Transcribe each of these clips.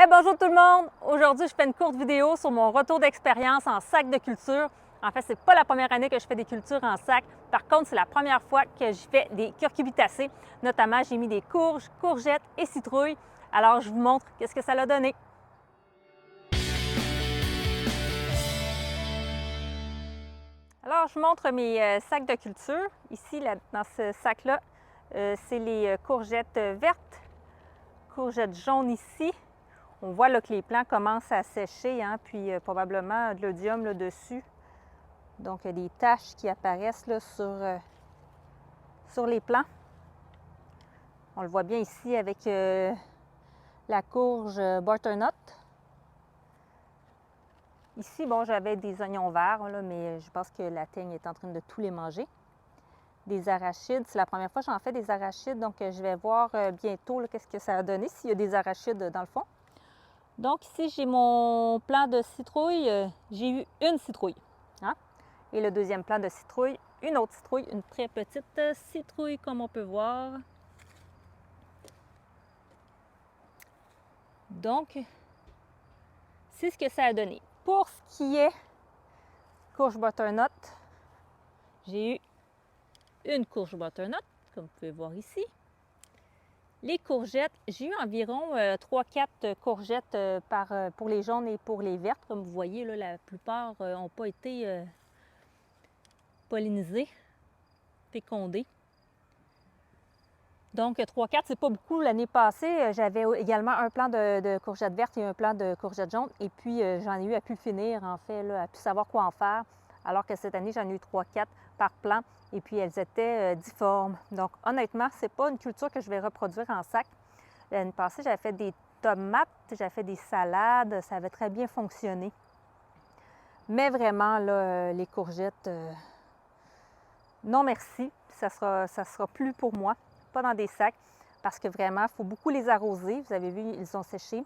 Hey, bonjour tout le monde! Aujourd'hui, je fais une courte vidéo sur mon retour d'expérience en sac de culture. En fait, c'est pas la première année que je fais des cultures en sac. Par contre, c'est la première fois que je fais des curcubitacées. Notamment, j'ai mis des courges, courgettes et citrouilles. Alors, je vous montre qu'est-ce que ça a donné. Alors, je vous montre mes sacs de culture. Ici, dans ce sac-là, c'est les courgettes vertes, courgettes jaunes ici. On voit là, que les plants commencent à sécher, hein, puis probablement de l'odium là-dessus. Donc, il y a des taches qui apparaissent là, sur les plants. On le voit bien ici avec la courge butternut. Ici, bon, j'avais des oignons verts, là, mais je pense que la teigne est en train de tous les manger. Des arachides, c'est la première fois que j'en fais des arachides, donc je vais voir bientôt qu'est-ce que ça a donné, s'il y a des arachides dans le fond. Donc ici, j'ai mon plant de citrouille. J'ai eu une citrouille. Hein? Et le deuxième plant de citrouille, une autre citrouille, une très petite citrouille comme on peut voir. Donc, c'est ce que ça a donné. Pour ce qui est courge butternut, j'ai eu une courge butternut, comme vous pouvez voir ici. Les courgettes, j'ai eu environ 3-4 courgettes pour les jaunes et pour les vertes. Comme vous voyez, là, la plupart n'ont pas été pollinisées, fécondées. Donc 3-4, c'est pas beaucoup. L'année passée, j'avais également un plant de courgettes vertes et un plant de courgettes jaunes. Et puis, j'en ai eu à pu le finir, en fait, là, à pu savoir quoi en faire. Alors que cette année, j'en ai eu 3-4 par plant. Et puis, elles étaient difformes. Donc, honnêtement, c'est pas une culture que je vais reproduire en sac. L'année passée, j'avais fait des tomates, j'avais fait des salades. Ça avait très bien fonctionné. Mais vraiment, là, les courgettes, non merci. Ça sera plus pour moi. Pas dans des sacs, parce que vraiment, il faut beaucoup les arroser. Vous avez vu, ils ont séché.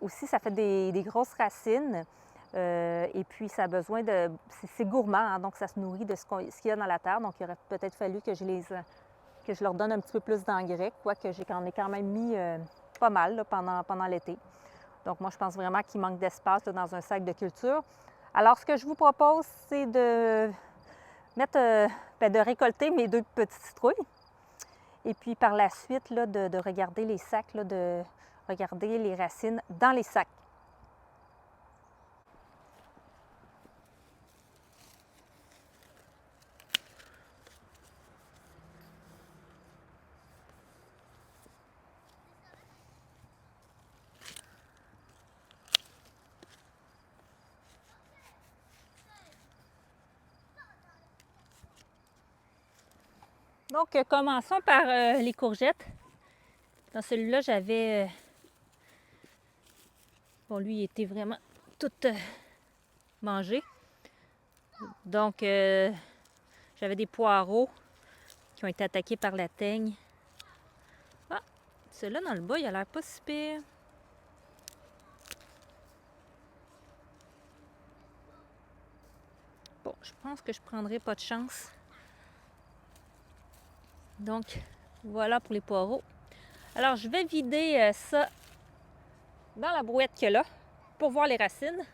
Aussi, ça fait des grosses racines. Et puis, ça a besoin de... C'est gourmand, hein, donc ça se nourrit de ce qu'il y a dans la terre. Donc, il aurait peut-être fallu que je leur donne un petit peu plus d'engrais, quoique j'en ai quand même mis pas mal là, pendant l'été. Donc, moi, je pense vraiment qu'il manque d'espace dans un sac de culture. Alors, ce que je vous propose, c'est de de récolter mes deux petites citrouilles. Et puis par la suite, là, de regarder les sacs, là, de regarder les racines dans les sacs. Donc, commençons par les courgettes. Dans celui-là, j'avais... bon, lui, il était vraiment tout mangé. Donc, j'avais des poireaux qui ont été attaqués par la teigne. Ah, celui-là, dans le bas, il a l'air pas si pire. Bon, je pense que je prendrai pas de chance. Donc, voilà pour les poireaux. Alors, je vais vider ça dans la brouette qu'il y a là pour voir les racines.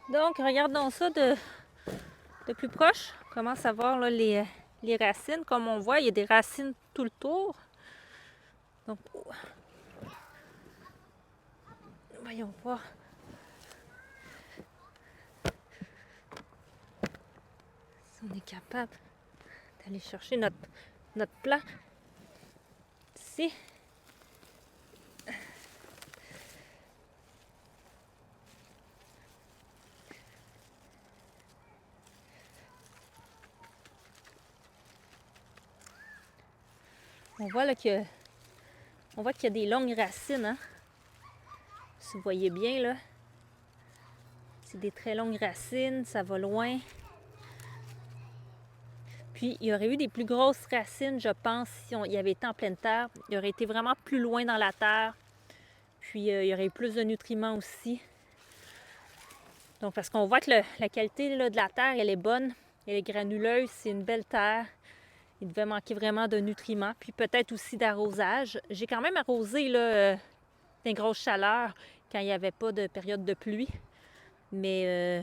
Donc, regardons ça de plus proche. On commence à voir là, les racines. Comme on voit, il y a des racines tout le tour. Donc, voyons voir. Si on est capable d'aller chercher notre plat. Ici. On voit là qu'il y a des longues racines. Hein? Si vous voyez bien, là. C'est des très longues racines, ça va loin. Puis, il y aurait eu des plus grosses racines, je pense, si il y avait été en pleine terre. Il aurait été vraiment plus loin dans la terre. Puis, il y aurait eu plus de nutriments aussi. Donc, parce qu'on voit que la qualité là, de la terre, elle est bonne, elle est granuleuse, c'est une belle terre. Il devait manquer vraiment de nutriments, puis peut-être aussi d'arrosage. J'ai quand même arrosé là, des grosses chaleurs quand il n'y avait pas de période de pluie, mais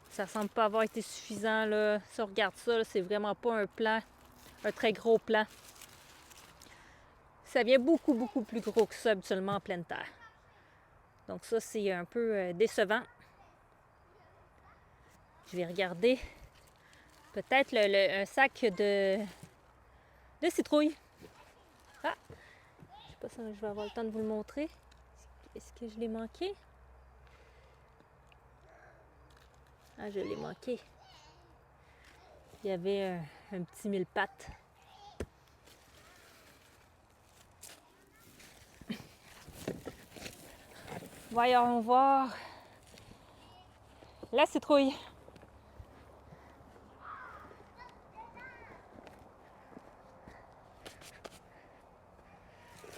ça semble pas avoir été suffisant. Là. Si on regarde ça, c'est vraiment pas un très gros plant. Ça vient beaucoup, beaucoup plus gros que ça habituellement en pleine terre. Donc ça, c'est un peu décevant. Je vais regarder peut-être un sac de citrouilles. Ah! Je sais pas si je vais avoir le temps de vous le montrer. Est-ce que je l'ai manqué? Ah, je l'ai manqué. Il y avait un petit mille-pattes. Voyons voir la citrouille.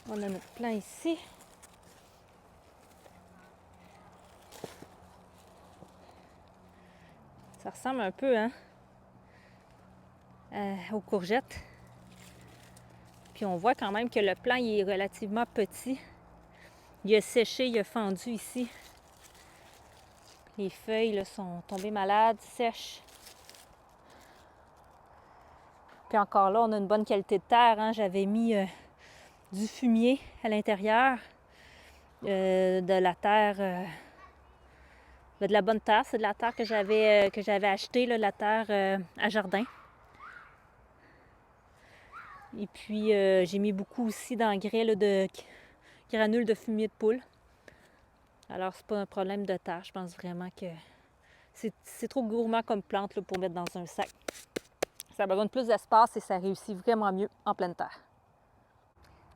On a notre plant ici. Ça ressemble un peu hein, aux courgettes. Puis on voit quand même que le plant il est relativement petit. Il a séché, il a fendu ici. Les feuilles là, sont tombées malades, sèches. Puis encore là, on a une bonne qualité de terre. Hein. J'avais mis du fumier à l'intérieur, de la terre, de la bonne terre. C'est de la terre que j'avais achetée, là, la terre à jardin. Et puis j'ai mis beaucoup aussi d'engrais de granules de fumier de poule. Alors c'est pas un problème de terre. Je pense vraiment que c'est trop gourmand comme plante là, pour mettre dans un sac. Ça a besoin de plus d'espace et ça réussit vraiment mieux en pleine terre.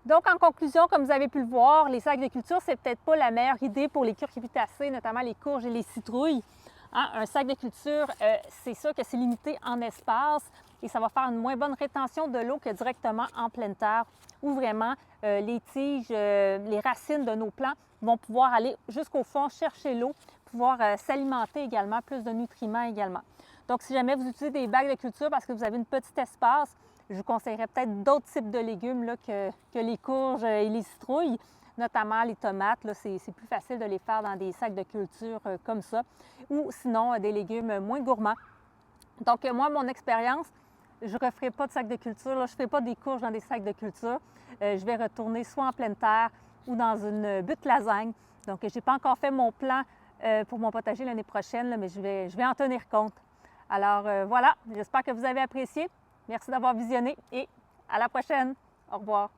Donc, en conclusion, comme vous avez pu le voir, les sacs de culture, c'est peut-être pas la meilleure idée pour les cucurbitacées, notamment les courges et les citrouilles. Hein? Un sac de culture, c'est sûr que c'est limité en espace et ça va faire une moins bonne rétention de l'eau que directement en pleine terre, où vraiment les tiges, les racines de nos plants vont pouvoir aller jusqu'au fond, chercher l'eau, pouvoir s'alimenter également, plus de nutriments également. Donc, si jamais vous utilisez des bacs de culture parce que vous avez un petit espace, je vous conseillerais peut-être d'autres types de légumes là, que les courges et les citrouilles, notamment les tomates. C'est plus facile de les faire dans des sacs de culture comme ça, ou sinon des légumes moins gourmands. Donc, moi, mon expérience, je ne referai pas de sacs de culture. Là, je ne ferai pas des courges dans des sacs de culture. Je vais retourner soit en pleine terre ou dans une butte lasagne. Donc, je n'ai pas encore fait mon plan pour mon potager l'année prochaine, là, mais je vais en tenir compte. Alors voilà, j'espère que vous avez apprécié. Merci d'avoir visionné et à la prochaine. Au revoir.